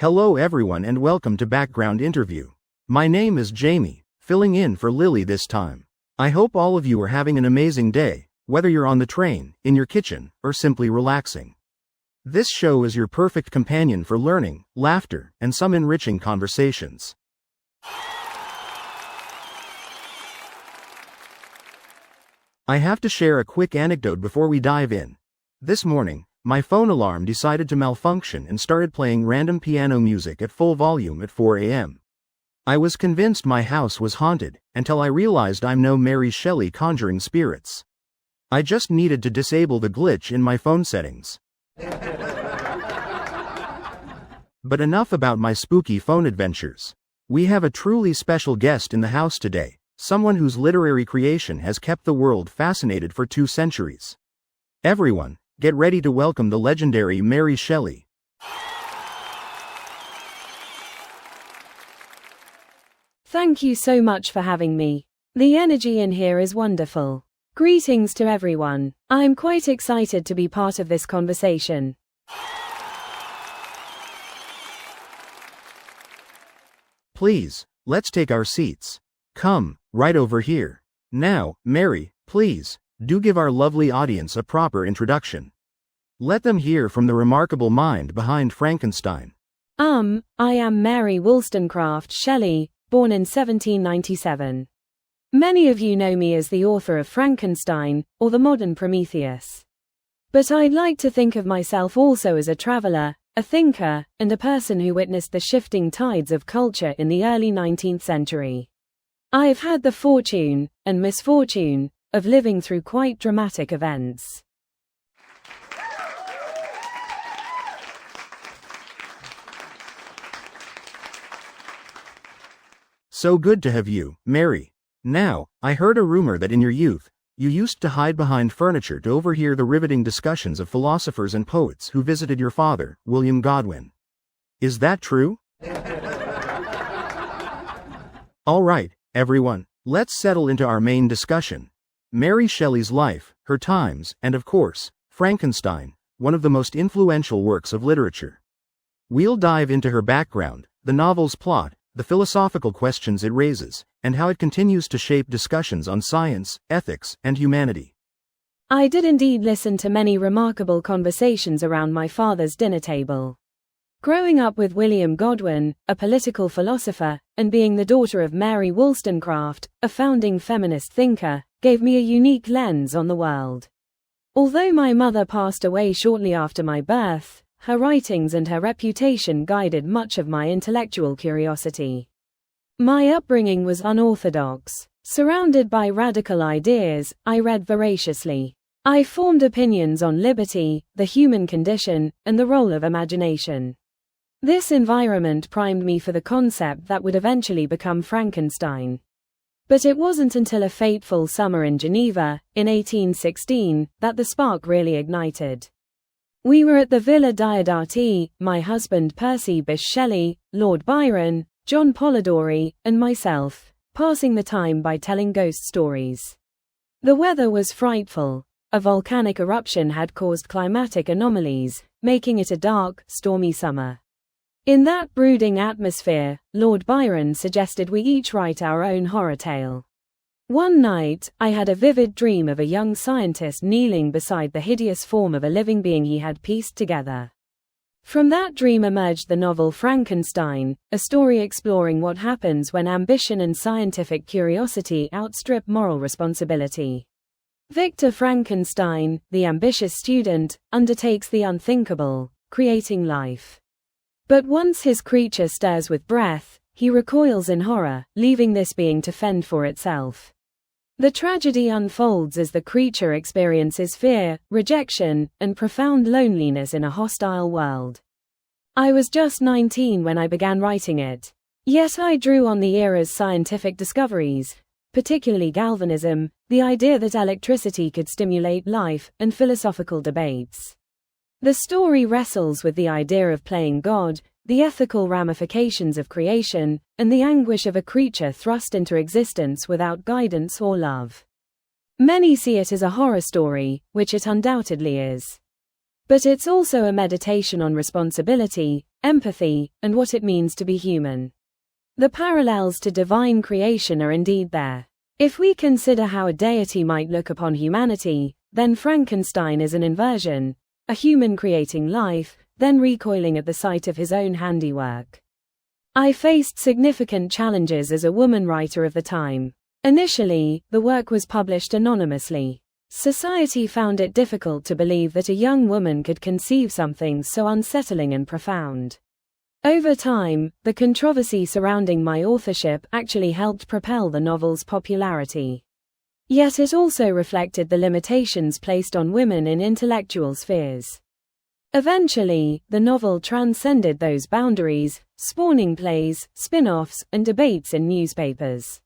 Hello everyone and welcome to Background Interview. My name is Jamie, filling in for Lily this time. I hope all of you are having an amazing day, whether you're on the train, in your kitchen, or simply relaxing. This show is your perfect companion for learning, laughter, and some enriching conversations. I have to share a quick anecdote before we dive in. This morning, my phone alarm decided to malfunction and started playing random piano music at full volume at 4 a.m. I was convinced my house was haunted, until I realized I'm no Mary Shelley conjuring spirits. I just needed to disable the glitch in my phone settings. But enough about my spooky phone adventures. We have a truly special guest in the house today, someone whose literary creation has kept the world fascinated for 2 centuries. Everyone, get ready to welcome the legendary Mary Shelley. Thank you so much for having me. The energy in here is wonderful. Greetings to everyone. I'm quite excited to be part of this conversation. Please, let's take our seats. Come, right over here. Now, Mary, please, do give our lovely audience a proper introduction. Let them hear from the remarkable mind behind Frankenstein. I am Mary Wollstonecraft Shelley, born in 1797. Many of you know me as the author of Frankenstein, or the modern Prometheus. But I'd like to think of myself also as a traveler, a thinker, and a person who witnessed the shifting tides of culture in the early 19th century. I have had the fortune, and misfortune, of living through quite dramatic events. So good to have you, Mary. Now, I heard a rumor that in your youth, you used to hide behind furniture to overhear the riveting discussions of philosophers and poets who visited your father, William Godwin. Is that true? All right, everyone, let's settle into our main discussion. Mary Shelley's life, her times, and of course, Frankenstein, one of the most influential works of literature. We'll dive into her background, the novel's plot, the philosophical questions it raises, and how it continues to shape discussions on science, ethics, and humanity. I did indeed listen to many remarkable conversations around my father's dinner table. Growing up with William Godwin, a political philosopher, and being the daughter of Mary Wollstonecraft, a founding feminist thinker, gave me a unique lens on the world. Although my mother passed away shortly after my birth, her writings and her reputation guided much of my intellectual curiosity. My upbringing was unorthodox. Surrounded by radical ideas, I read voraciously. I formed opinions on liberty, the human condition, and the role of imagination. This environment primed me for the concept that would eventually become Frankenstein. But it wasn't until a fateful summer in Geneva, in 1816, that the spark really ignited. We were at the Villa Diodati, my husband Percy Bysshe Shelley, Lord Byron, John Polidori, and myself, passing the time by telling ghost stories. The weather was frightful. A volcanic eruption had caused climatic anomalies, making it a dark, stormy summer. In that brooding atmosphere, Lord Byron suggested we each write our own horror tale. One night, I had a vivid dream of a young scientist kneeling beside the hideous form of a living being he had pieced together. From that dream emerged the novel Frankenstein, a story exploring what happens when ambition and scientific curiosity outstrip moral responsibility. Victor Frankenstein, the ambitious student, undertakes the unthinkable, creating life. But once his creature stirs with breath, he recoils in horror, leaving this being to fend for itself. The tragedy unfolds as the creature experiences fear, rejection, and profound loneliness in a hostile world. I was just 19 when I began writing it. Yet I drew on the era's scientific discoveries, particularly galvanism, the idea that electricity could stimulate life, and philosophical debates. The story wrestles with the idea of playing God, the ethical ramifications of creation, and the anguish of a creature thrust into existence without guidance or love. Many see it as a horror story, which it undoubtedly is. But it's also a meditation on responsibility, empathy, and what it means to be human. The parallels to divine creation are indeed there. If we consider how a deity might look upon humanity, then Frankenstein is an inversion, a human creating life, then recoiling at the sight of his own handiwork. I faced significant challenges as a woman writer of the time. Initially, the work was published anonymously. Society found it difficult to believe that a young woman could conceive something so unsettling and profound. Over time, the controversy surrounding my authorship actually helped propel the novel's popularity. Yet it also reflected the limitations placed on women in intellectual spheres. Eventually, the novel transcended those boundaries, spawning plays, spin-offs, and debates in newspapers.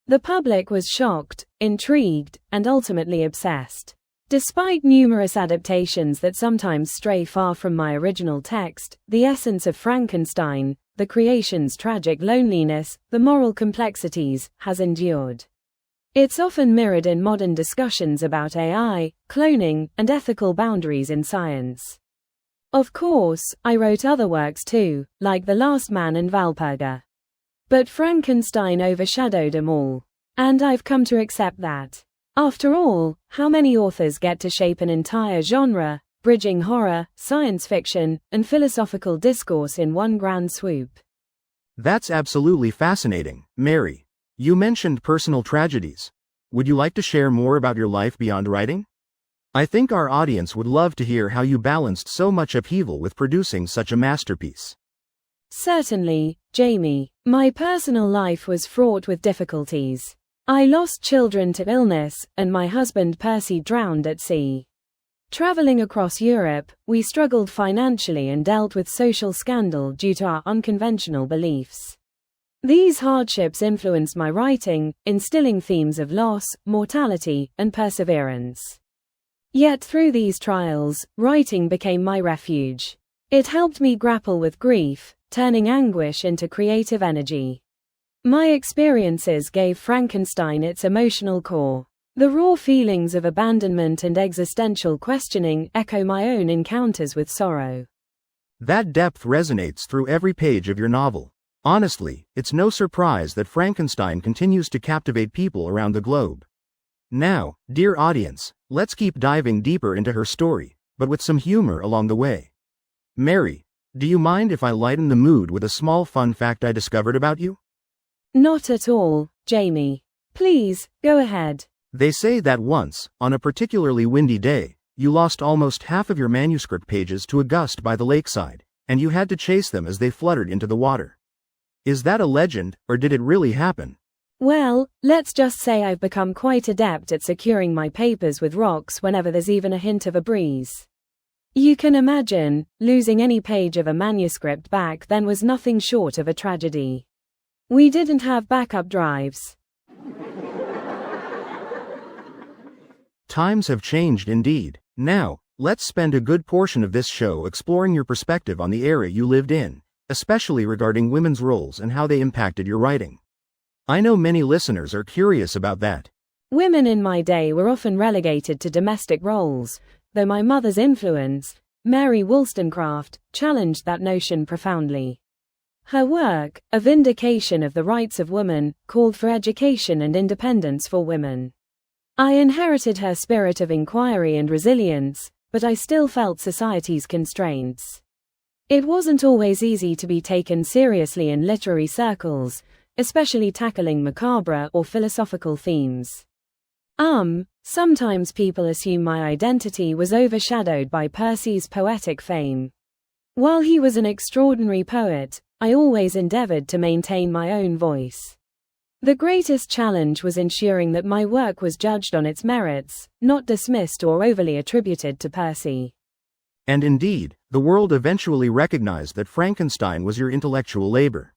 The public was shocked, intrigued, and ultimately obsessed. Despite numerous adaptations that sometimes stray far from my original text, the essence of Frankenstein, the creation's tragic loneliness, the moral complexities, has endured. It's often mirrored in modern discussions about AI, cloning, and ethical boundaries in science. Of course, I wrote other works too, like The Last Man and Valpurga. But Frankenstein overshadowed them all. And I've come to accept that. After all, how many authors get to shape an entire genre, bridging horror, science fiction, and philosophical discourse in one grand swoop? That's absolutely fascinating, Mary. You mentioned personal tragedies. Would you like to share more about your life beyond writing? I think our audience would love to hear how you balanced so much upheaval with producing such a masterpiece. Certainly, Jamie. My personal life was fraught with difficulties. I lost children to illness, and my husband Percy drowned at sea. Traveling across Europe, we struggled financially and dealt with social scandal due to our unconventional beliefs. These hardships influenced my writing, instilling themes of loss, mortality, and perseverance. Yet through these trials, writing became my refuge. It helped me grapple with grief, turning anguish into creative energy. My experiences gave Frankenstein its emotional core. The raw feelings of abandonment and existential questioning echo my own encounters with sorrow. That depth resonates through every page of your novel. Honestly, it's no surprise that Frankenstein continues to captivate people around the globe. Now, dear audience, let's keep diving deeper into her story, but with some humor along the way. Mary, do you mind if I lighten the mood with a small fun fact I discovered about you? Not at all, Jamie. Please, go ahead. They say that once, on a particularly windy day, you lost almost half of your manuscript pages to a gust by the lakeside, and you had to chase them as they fluttered into the water. Is that a legend, or did it really happen? Well, let's just say I've become quite adept at securing my papers with rocks whenever there's even a hint of a breeze. You can imagine, losing any page of a manuscript back then was nothing short of a tragedy. We didn't have backup drives. Times have changed indeed. Now, let's spend a good portion of this show exploring your perspective on the era you lived in, especially regarding women's roles and how they impacted your writing. I know many listeners are curious about that. Women in my day were often relegated to domestic roles, though my mother's influence, Mary Wollstonecraft, challenged that notion profoundly. Her work, A Vindication of the Rights of Woman, called for education and independence for women. I inherited her spirit of inquiry and resilience, but I still felt society's constraints. It wasn't always easy to be taken seriously in literary circles, especially tackling macabre or philosophical themes. Sometimes people assume my identity was overshadowed by Percy's poetic fame. While he was an extraordinary poet, I always endeavored to maintain my own voice. The greatest challenge was ensuring that my work was judged on its merits, not dismissed or overly attributed to Percy. And indeed, the world eventually recognized that Frankenstein was your intellectual labor.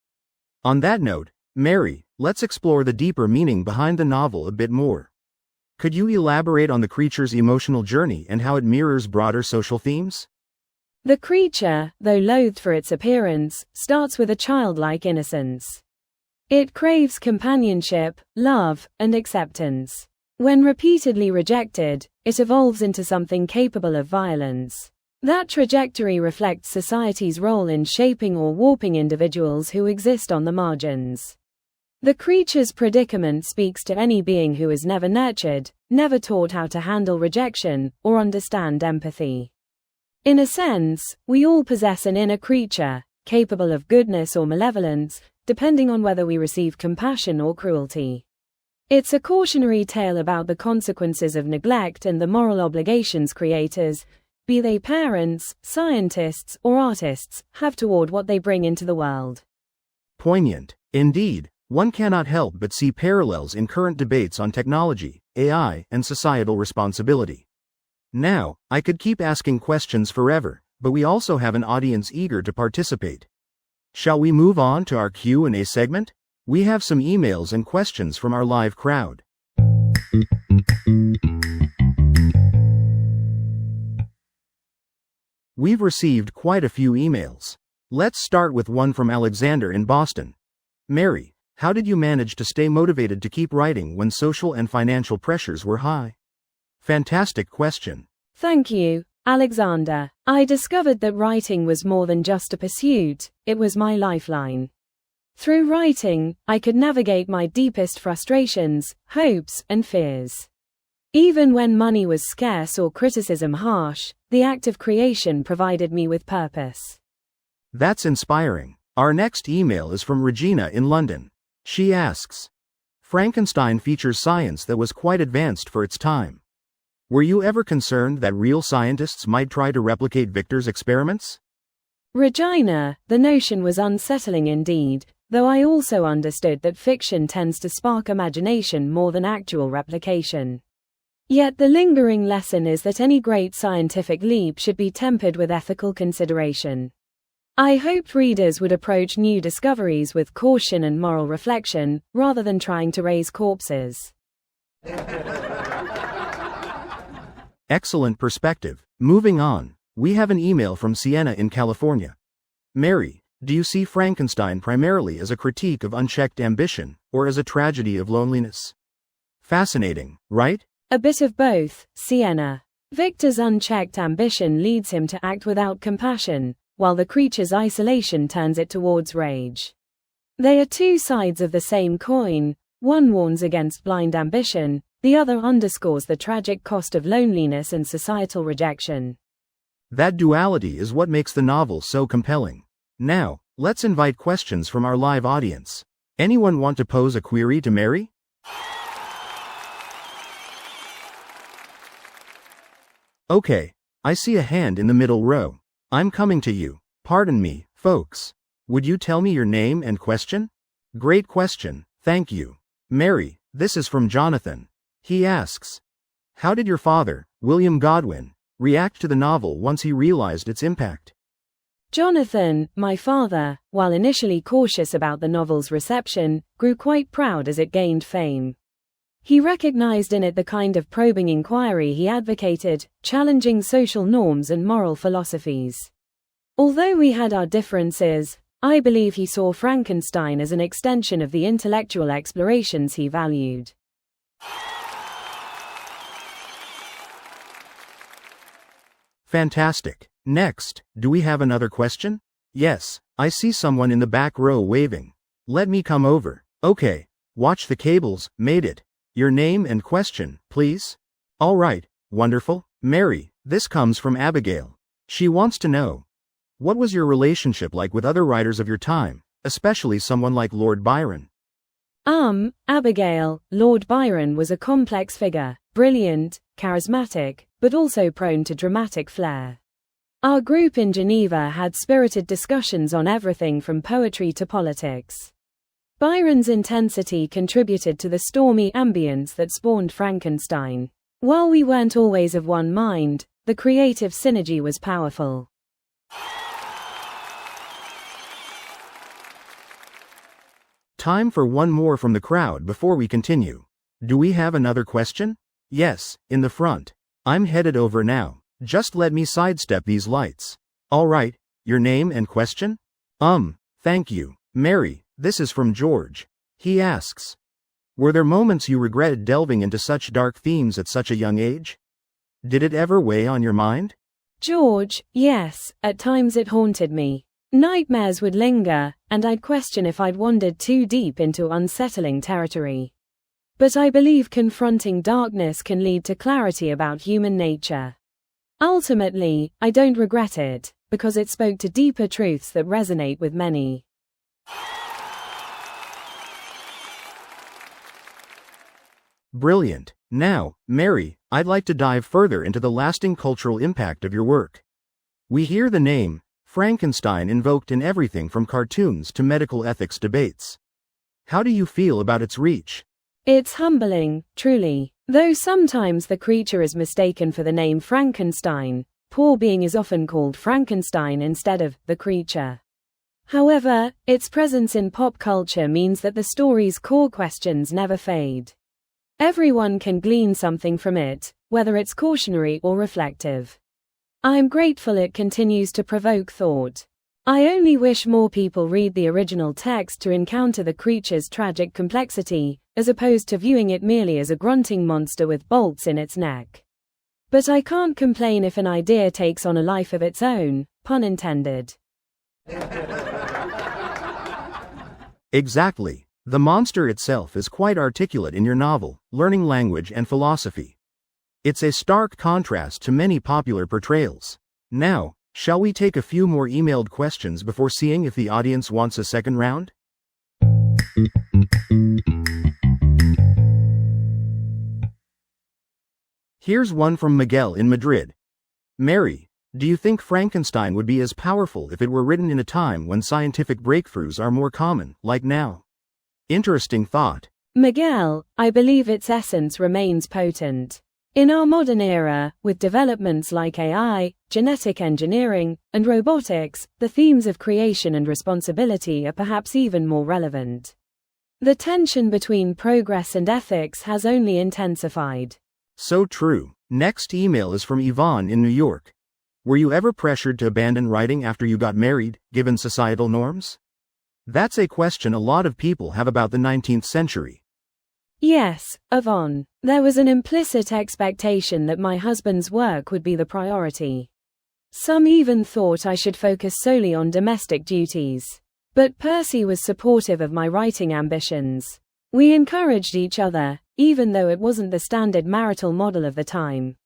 On that note, Mary, let's explore the deeper meaning behind the novel a bit more. Could you elaborate on the creature's emotional journey and how it mirrors broader social themes? The creature, though loathed for its appearance, starts with a childlike innocence. It craves companionship, love, and acceptance. When repeatedly rejected, it evolves into something capable of violence. That trajectory reflects society's role in shaping or warping individuals who exist on the margins. The creature's predicament speaks to any being who is never nurtured, never taught how to handle rejection, or understand empathy. In a sense, we all possess an inner creature, capable of goodness or malevolence, depending on whether we receive compassion or cruelty. It's a cautionary tale about the consequences of neglect and the moral obligations creators, be they parents, scientists, or artists, have toward what they bring into the world. Poignant. Indeed, one cannot help but see parallels in current debates on technology, AI, and societal responsibility. Now, I could keep asking questions forever, but we also have an audience eager to participate. Shall we move on to our Q&A segment? We have some emails and questions from our live crowd. We've received quite a few emails. Let's start with one from Alexander in Boston. Mary, how did you manage to stay motivated to keep writing when social and financial pressures were high? Fantastic question. Thank you, Alexander. I discovered that writing was more than just a pursuit, it was my lifeline. Through writing, I could navigate my deepest frustrations, hopes, and fears. Even when money was scarce or criticism harsh, the act of creation provided me with purpose. That's inspiring. Our next email is from Regina in London. She asks, Frankenstein features science that was quite advanced for its time. Were you ever concerned that real scientists might try to replicate Victor's experiments? Regina, the notion was unsettling indeed, though I also understood that fiction tends to spark imagination more than actual replication. Yet the lingering lesson is that any great scientific leap should be tempered with ethical consideration. I hoped readers would approach new discoveries with caution and moral reflection, rather than trying to raise corpses. Excellent perspective. Moving on, we have an email from Sienna in California. Mary, do you see Frankenstein primarily as a critique of unchecked ambition, or as a tragedy of loneliness? Fascinating, right? A bit of both, Sienna. Victor's unchecked ambition leads him to act without compassion, while the creature's isolation turns it towards rage. They are two sides of the same coin, one warns against blind ambition, the other underscores the tragic cost of loneliness and societal rejection. That duality is what makes the novel so compelling. Now, let's invite questions from our live audience. Anyone want to pose a query to Mary? Okay, I see a hand in the middle row. I'm coming to you. Pardon me, folks. Would you tell me your name and question? Great question, thank you. Mary, this is from Jonathan. He asks, how did your father, William Godwin, react to the novel once he realized its impact? Jonathan, my father, while initially cautious about the novel's reception, grew quite proud as it gained fame. He recognized in it the kind of probing inquiry he advocated, challenging social norms and moral philosophies. Although we had our differences, I believe he saw Frankenstein as an extension of the intellectual explorations he valued. Fantastic. Next, do we have another question? Yes, I see someone in the back row waving. Let me come over. Okay, watch the cables, made it. Your name and question, please? All right, wonderful. Mary, this comes from Abigail. She wants to know, what was your relationship like with other writers of your time, especially someone like Lord Byron? Abigail, Lord Byron was a complex figure, brilliant, charismatic, but also prone to dramatic flair. Our group in Geneva had spirited discussions on everything from poetry to politics. Byron's intensity contributed to the stormy ambience that spawned Frankenstein. While we weren't always of one mind, the creative synergy was powerful. Time for one more from the crowd before we continue. Do we have another question? Yes, in the front. I'm headed over now. Just let me sidestep these lights. All right, your name and question? Thank you. Mary, this is from George. He asks, were there moments you regretted delving into such dark themes at such a young age? Did it ever weigh on your mind? George, yes, at times it haunted me. Nightmares would linger, and I'd question if I'd wandered too deep into unsettling territory. But I believe confronting darkness can lead to clarity about human nature. Ultimately, I don't regret it, because it spoke to deeper truths that resonate with many. Brilliant. Now, Mary, I'd like to dive further into the lasting cultural impact of your work. We hear the name Frankenstein invoked in everything from cartoons to medical ethics debates. How do you feel about its reach? It's humbling, truly. Though sometimes the creature is mistaken for the name Frankenstein, poor being is often called Frankenstein instead of the creature. However, its presence in pop culture means that the story's core questions never fade. Everyone can glean something from it, whether it's cautionary or reflective. I'm grateful it continues to provoke thought. I only wish more people read the original text to encounter the creature's tragic complexity, as opposed to viewing it merely as a grunting monster with bolts in its neck. But I can't complain if an idea takes on a life of its own, pun intended. Exactly. The monster itself is quite articulate in your novel, Learning Language and Philosophy. It's a stark contrast to many popular portrayals. Now, shall we take a few more emailed questions before seeing if the audience wants a second round? Here's one from Miguel in Madrid. Mary, do you think Frankenstein would be as powerful if it were written in a time when scientific breakthroughs are more common, like now? Interesting thought. Miguel, I believe its essence remains potent. In our modern era, with developments like AI, genetic engineering, and robotics, the themes of creation and responsibility are perhaps even more relevant. The tension between progress and ethics has only intensified. So true. Next email is from Yvonne in New York. Were you ever pressured to abandon writing after you got married, given societal norms? That's a question a lot of people have about the 19th century. Yes, Yvonne. There was an implicit expectation that my husband's work would be the priority. Some even thought I should focus solely on domestic duties. But Percy was supportive of my writing ambitions. We encouraged each other, even though it wasn't the standard marital model of the time.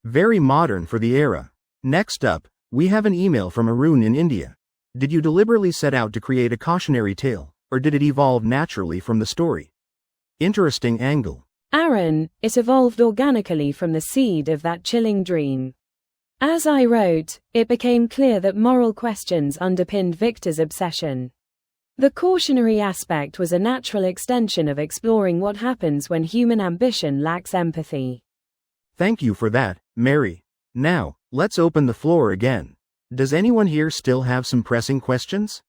Very modern for the era. Next up, we have an email from Arun in India. Did you deliberately set out to create a cautionary tale, or did it evolve naturally from the story? Interesting angle. Aaron, it evolved organically from the seed of that chilling dream. As I wrote, it became clear that moral questions underpinned Victor's obsession. The cautionary aspect was a natural extension of exploring what happens when human ambition lacks empathy. Thank you for that, Mary. Now, let's open the floor again. Does anyone here still have some pressing questions?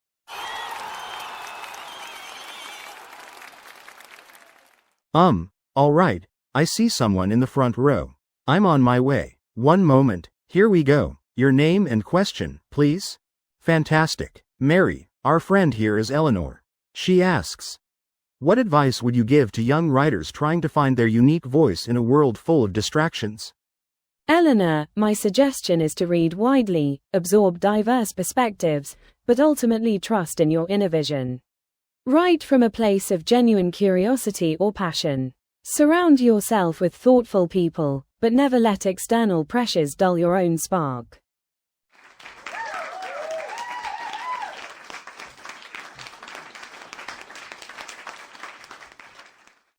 All right, I see someone in the front row. I'm on my way. One moment, here we go. Your name and question, please? Fantastic. Mary, our friend here is Eleanor. She asks, what advice would you give to young writers trying to find their unique voice in a world full of distractions? Eleanor, my suggestion is to read widely, absorb diverse perspectives, but ultimately trust in your inner vision. Write from a place of genuine curiosity or passion. Surround yourself with thoughtful people, but never let external pressures dull your own spark.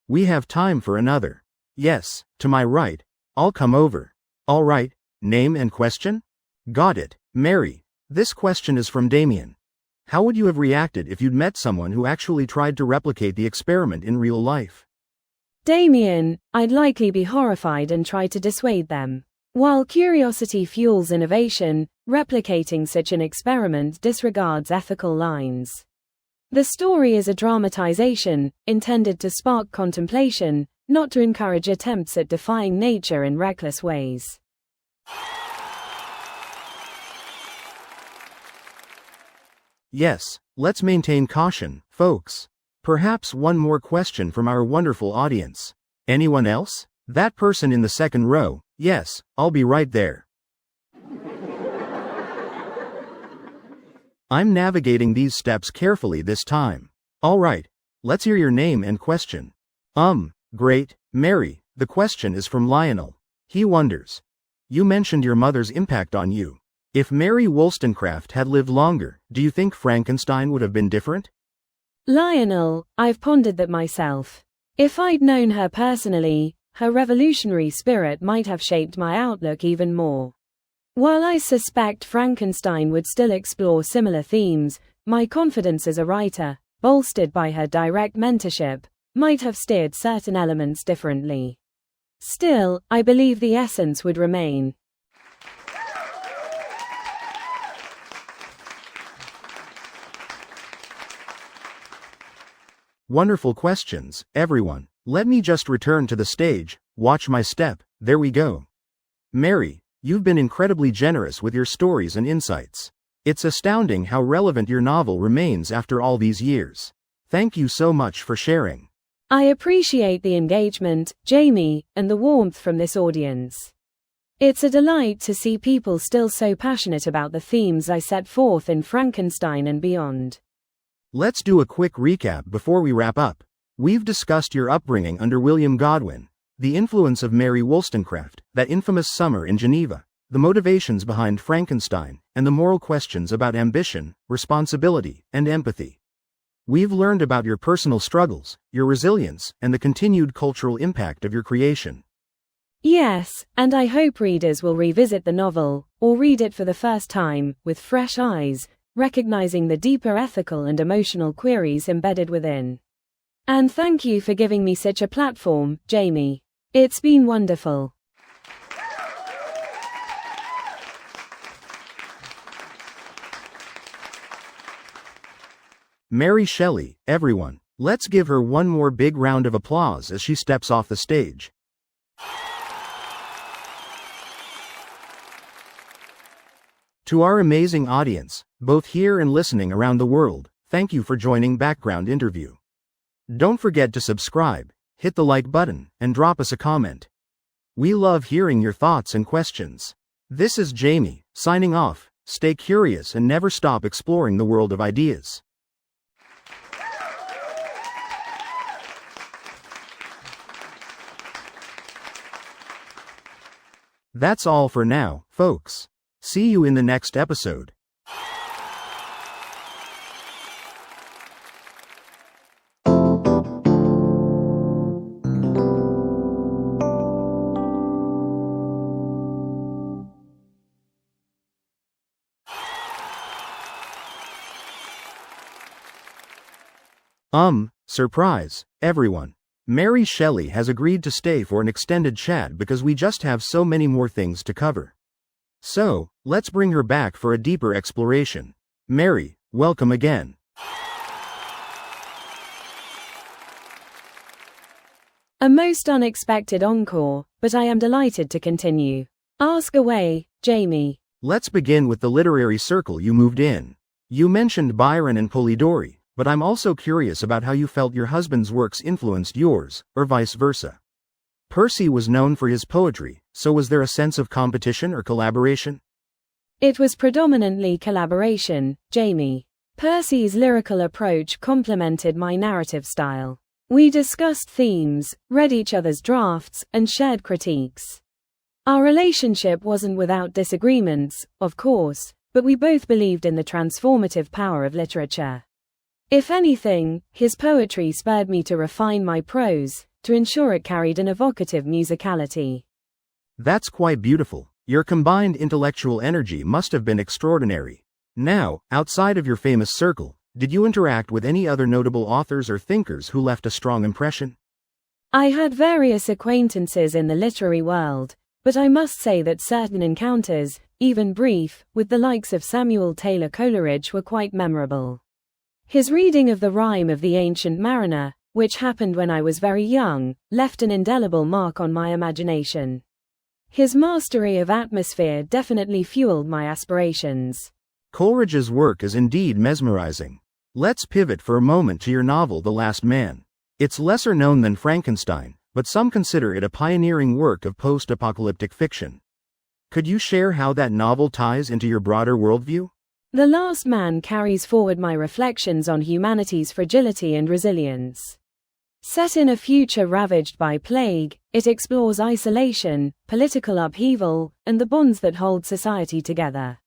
We have time for another. Yes, to my right. I'll come over. All right, name and question? Got it. Mary, this question is from Damien. How would you have reacted if you'd met someone who actually tried to replicate the experiment in real life? Damien, I'd likely be horrified and try to dissuade them. While curiosity fuels innovation, replicating such an experiment disregards ethical lines. The story is a dramatization, intended to spark contemplation, not to encourage attempts at defying nature in reckless ways. Yes, let's maintain caution, folks. Perhaps one more question from our wonderful audience. Anyone else? That person in the second row. Yes, I'll be right there. I'm navigating these steps carefully this time. Alright, let's hear your name and question. Great, Mary, the question is from Lionel. He wonders. You mentioned your mother's impact on you. If Mary Wollstonecraft had lived longer, do you think Frankenstein would have been different? Lionel, I've pondered that myself. If I'd known her personally, her revolutionary spirit might have shaped my outlook even more. While I suspect Frankenstein would still explore similar themes, my confidence as a writer, bolstered by her direct mentorship, might have steered certain elements differently. Still, I believe the essence would remain. Wonderful questions, everyone. Let me just return to the stage. Watch my step. There we go. Mary, you've been incredibly generous with your stories and insights. It's astounding how relevant your novel remains after all these years. Thank you so much for sharing. I appreciate the engagement, Jamie, and the warmth from this audience. It's a delight to see people still so passionate about the themes I set forth in Frankenstein and beyond. Let's do a quick recap before we wrap up. We've discussed your upbringing under William Godwin, the influence of Mary Wollstonecraft, that infamous summer in Geneva, the motivations behind Frankenstein, and the moral questions about ambition, responsibility, and empathy. We've learned about your personal struggles, your resilience, and the continued cultural impact of your creation. Yes, and I hope readers will revisit the novel, or read it for the first time, with fresh eyes, recognizing the deeper ethical and emotional queries embedded within. And thank you for giving me such a platform, Jamie. It's been wonderful. Mary Shelley, everyone. Let's give her one more big round of applause as she steps off the stage. To our amazing audience, both here and listening around the world, thank you for joining Background Interview. Don't forget to subscribe, hit the like button, and drop us a comment. We love hearing your thoughts and questions. This is Jamie, signing off. Stay curious and never stop exploring the world of ideas. That's all for now, folks. See you in the next episode. Surprise, everyone. Mary Shelley has agreed to stay for an extended chat because we just have so many more things to cover. So, let's bring her back for a deeper exploration. Mary, welcome again. A most unexpected encore, but I am delighted to continue. Ask away, Jamie. Let's begin with the literary circle you moved in. You mentioned Byron and Polidori, but I'm also curious about how you felt your husband's works influenced yours, or vice versa. Percy was known for his poetry, so was there a sense of competition or collaboration? It was predominantly collaboration, Jamie. Percy's lyrical approach complemented my narrative style. We discussed themes, read each other's drafts, and shared critiques. Our relationship wasn't without disagreements, of course, but we both believed in the transformative power of literature. If anything, his poetry spurred me to refine my prose, to ensure it carried an evocative musicality. That's quite beautiful. Your combined intellectual energy must have been extraordinary. Now, outside of your famous circle, did you interact with any other notable authors or thinkers who left a strong impression? I had various acquaintances in the literary world, but I must say that certain encounters, even brief, with the likes of Samuel Taylor Coleridge were quite memorable. His reading of the Rime of the Ancient Mariner, which happened when I was very young, left an indelible mark on my imagination. His mastery of atmosphere definitely fueled my aspirations. Coleridge's work is indeed mesmerizing. Let's pivot for a moment to your novel The Last Man. It's lesser known than Frankenstein, but some consider it a pioneering work of post-apocalyptic fiction. Could you share how that novel ties into your broader worldview? The Last Man carries forward my reflections on humanity's fragility and resilience. Set in a future ravaged by plague, it explores isolation, political upheaval, and the bonds that hold society together.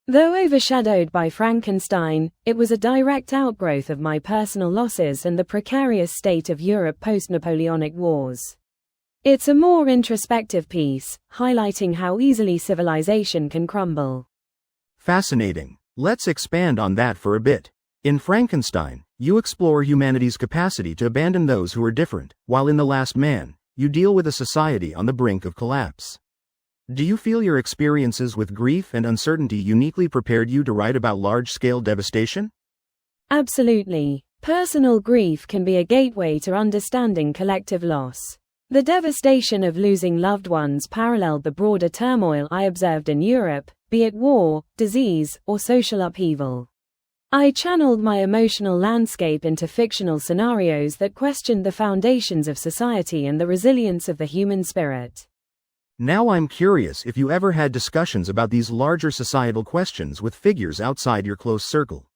Though overshadowed by Frankenstein, it was a direct outgrowth of my personal losses and the precarious state of Europe post-Napoleonic wars. It's a more introspective piece, highlighting how easily civilization can crumble. Fascinating. Let's expand on that for a bit. In Frankenstein, you explore humanity's capacity to abandon those who are different, while in The Last Man, you deal with a society on the brink of collapse. Do you feel your experiences with grief and uncertainty uniquely prepared you to write about large-scale devastation? Absolutely. Personal grief can be a gateway to understanding collective loss. The devastation of losing loved ones paralleled the broader turmoil I observed in Europe, be it war, disease, or social upheaval. I channeled my emotional landscape into fictional scenarios that questioned the foundations of society and the resilience of the human spirit. Now I'm curious if you ever had discussions about these larger societal questions with figures outside your close circle.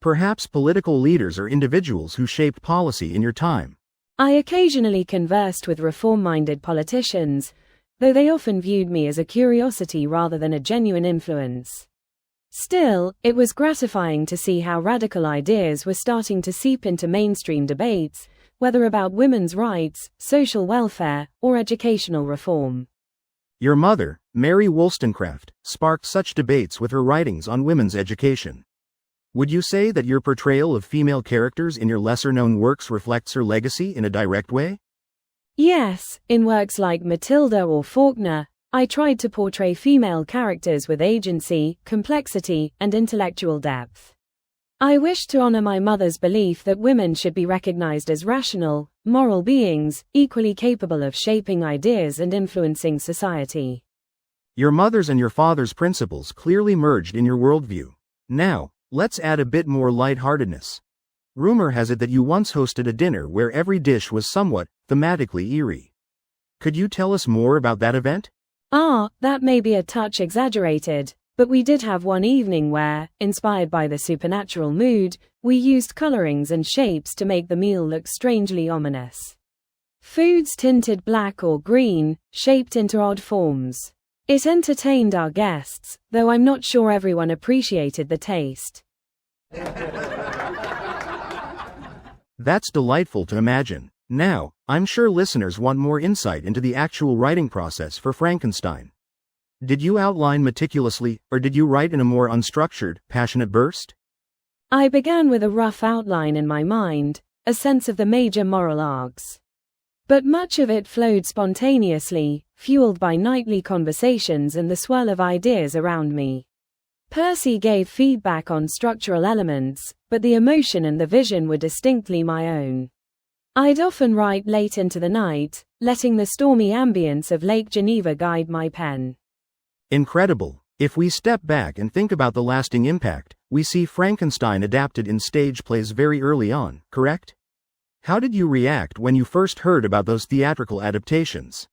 Perhaps political leaders or individuals who shaped policy in your time. I occasionally conversed with reform-minded politicians, though they often viewed me as a curiosity rather than a genuine influence. Still, it was gratifying to see how radical ideas were starting to seep into mainstream debates, whether about women's rights, social welfare, or educational reform. Your mother, Mary Wollstonecraft, sparked such debates with her writings on women's education. Would you say that your portrayal of female characters in your lesser-known works reflects her legacy in a direct way? Yes, in works like Matilda or Faulkner, I tried to portray female characters with agency, complexity, and intellectual depth. I wished to honor my mother's belief that women should be recognized as rational, moral beings, equally capable of shaping ideas and influencing society. Your mother's and your father's principles clearly merged in your worldview. Now, let's add a bit more lightheartedness. Rumor has it that you once hosted a dinner where every dish was somewhat thematically eerie. Could you tell us more about that event? That may be a touch exaggerated, but we did have one evening where, inspired by the supernatural mood, we used colorings and shapes to make the meal look strangely ominous. Foods tinted black or green, shaped into odd forms. It entertained our guests, though I'm not sure everyone appreciated the taste. That's delightful to imagine. Now, I'm sure listeners want more insight into the actual writing process for Frankenstein. Did you outline meticulously, or did you write in a more unstructured, passionate burst? I began with a rough outline in my mind, a sense of the major moral arcs. But much of it flowed spontaneously, fueled by nightly conversations and the swirl of ideas around me. Percy gave feedback on structural elements, but the emotion and the vision were distinctly my own. I'd often write late into the night, letting the stormy ambience of Lake Geneva guide my pen. Incredible. If we step back and think about the lasting impact, we see Frankenstein adapted in stage plays very early on, correct? How did you react when you first heard about those theatrical adaptations?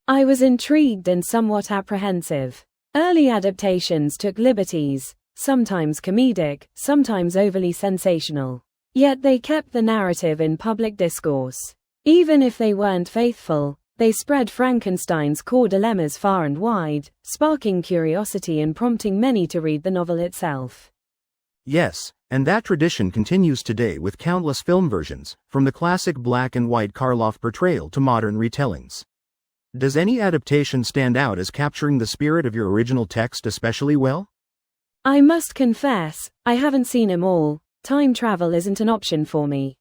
I was intrigued and somewhat apprehensive. Early adaptations took liberties, sometimes comedic, sometimes overly sensational. Yet they kept the narrative in public discourse. Even if they weren't faithful, they spread Frankenstein's core dilemmas far and wide, sparking curiosity and prompting many to read the novel itself. Yes, and that tradition continues today with countless film versions, from the classic black and white Karloff portrayal to modern retellings. Does any adaptation stand out as capturing the spirit of your original text especially well? I must confess, I haven't seen them all. Time travel isn't an option for me.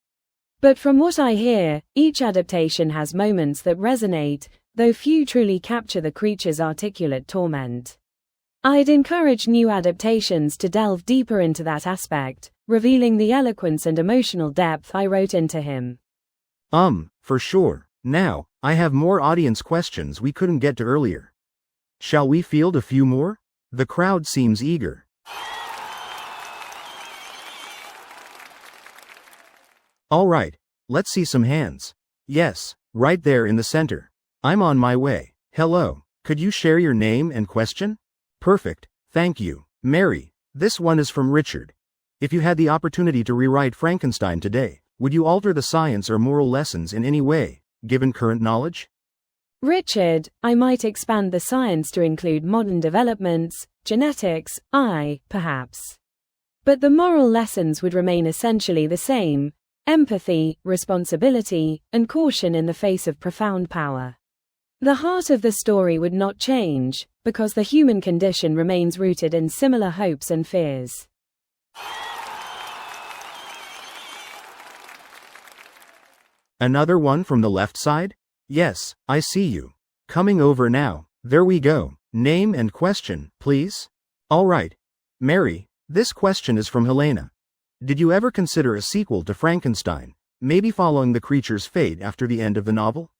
But from what I hear, each adaptation has moments that resonate, though few truly capture the creature's articulate torment. I'd encourage new adaptations to delve deeper into that aspect, revealing the eloquence and emotional depth I wrote into him. For sure. Now, I have more audience questions we couldn't get to earlier. Shall we field a few more? The crowd seems eager. All right, let's see some hands. Yes, right there in the center. I'm on my way. Hello, could you share your name and question? Perfect, thank you. Mary, This one is from Richard. If you had the opportunity to rewrite Frankenstein today, would you alter the science or moral lessons in any way, given current knowledge? Richard, I might expand the science to include modern developments, genetics, perhaps. But the moral lessons would remain essentially the same: empathy, responsibility, and caution in the face of profound power. The heart of the story would not change, because the human condition remains rooted in similar hopes and fears. Another one from the left side? Yes, I see you. Coming over now. There we go. Name and question, please. All right. Mary, this question is from Helena. Did you ever consider a sequel to Frankenstein, maybe following the creature's fate after the end of the novel?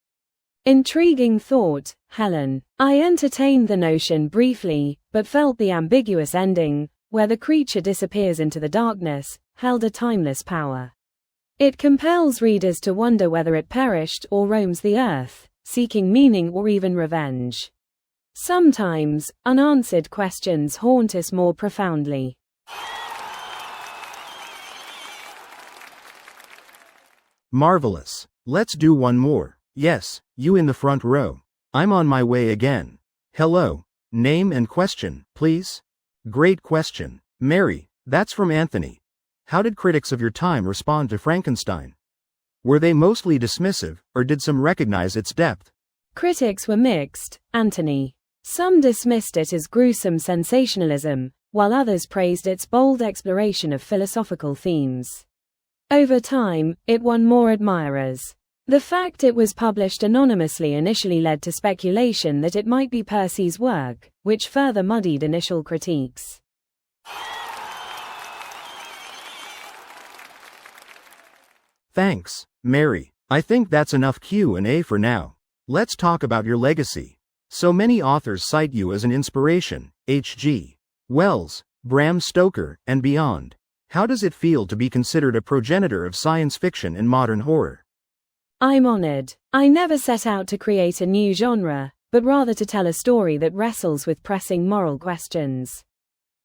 Intriguing thought, Helen. I entertained the notion briefly, but felt the ambiguous ending, where the creature disappears into the darkness, held a timeless power. It compels readers to wonder whether it perished or roams the earth, seeking meaning or even revenge. Sometimes, unanswered questions haunt us more profoundly. Marvelous. Let's do one more. Yes, you in the front row. I'm on my way again. Hello. Name and question, please. Great question. Mary, that's from Anthony. How did critics of your time respond to Frankenstein? Were they mostly dismissive, or did some recognize its depth? Critics were mixed, Anthony. Some dismissed it as gruesome sensationalism, while others praised its bold exploration of philosophical themes. Over time, it won more admirers. The fact it was published anonymously initially led to speculation that it might be Percy's work, which further muddied initial critiques. Thanks, Mary. I think that's enough Q&A for now. Let's talk about your legacy. So many authors cite you as an inspiration: H.G. Wells, Bram Stoker, and beyond. How does it feel to be considered a progenitor of science fiction and modern horror? I'm honored. I never set out to create a new genre, but rather to tell a story that wrestles with pressing moral questions.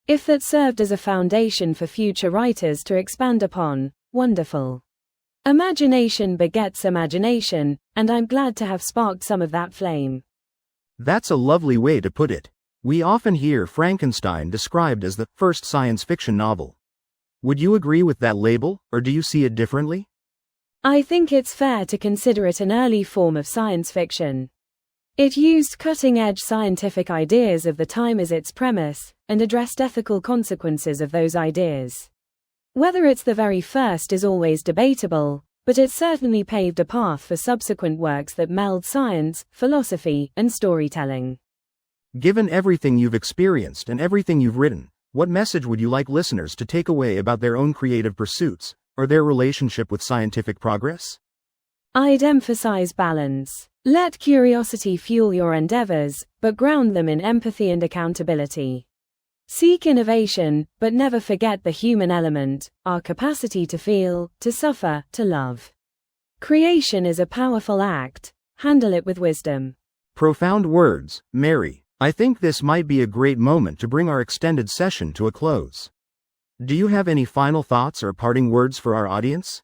If that served as a foundation for future writers to expand upon, wonderful. Imagination begets imagination, and I'm glad to have sparked some of that flame. That's a lovely way to put it. We often hear Frankenstein described as the first science fiction novel. Would you agree with that label, or do you see it differently? I think it's fair to consider it an early form of science fiction. It used cutting-edge scientific ideas of the time as its premise, and addressed ethical consequences of those ideas. Whether it's the very first is always debatable, but it certainly paved a path for subsequent works that meld science, philosophy, and storytelling. Given everything you've experienced and everything you've written, what message would you like listeners to take away about their own creative pursuits, or their relationship with scientific progress? I'd emphasize balance. Let curiosity fuel your endeavors, but ground them in empathy and accountability. Seek innovation, but never forget the human element, our capacity to feel, to suffer, to love. Creation is a powerful act. Handle it with wisdom. Profound words, Mary. I think this might be a great moment to bring our extended session to a close. Do you have any final thoughts or parting words for our audience?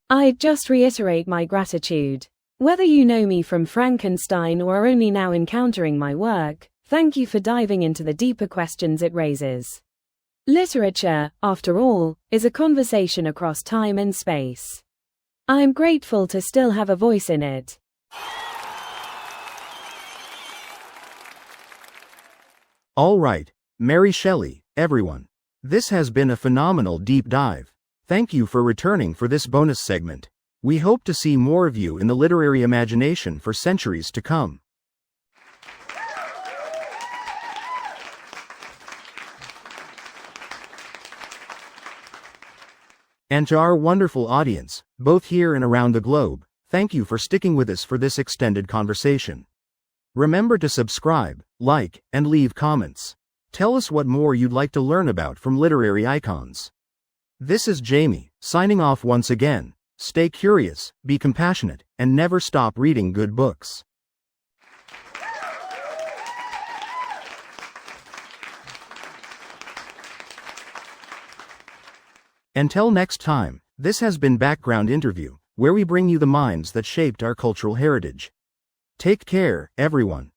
I'd just reiterate my gratitude. Whether you know me from Frankenstein or are only now encountering my work, thank you for diving into the deeper questions it raises. Literature, after all, is a conversation across time and space. I'm grateful to still have a voice in it. All right, Mary Shelley, everyone. This has been a phenomenal deep dive. Thank you for returning for this bonus segment. We hope to see more of you in the literary imagination for centuries to come. And to our wonderful audience, both here and around the globe, thank you for sticking with us for this extended conversation. Remember to subscribe, like, and leave comments. Tell us what more you'd like to learn about from literary icons. This is Jamie, signing off once again. Stay curious, be compassionate, and never stop reading good books. Until next time, this has been Background Interview, where we bring you the minds that shaped our cultural heritage. Take care, everyone.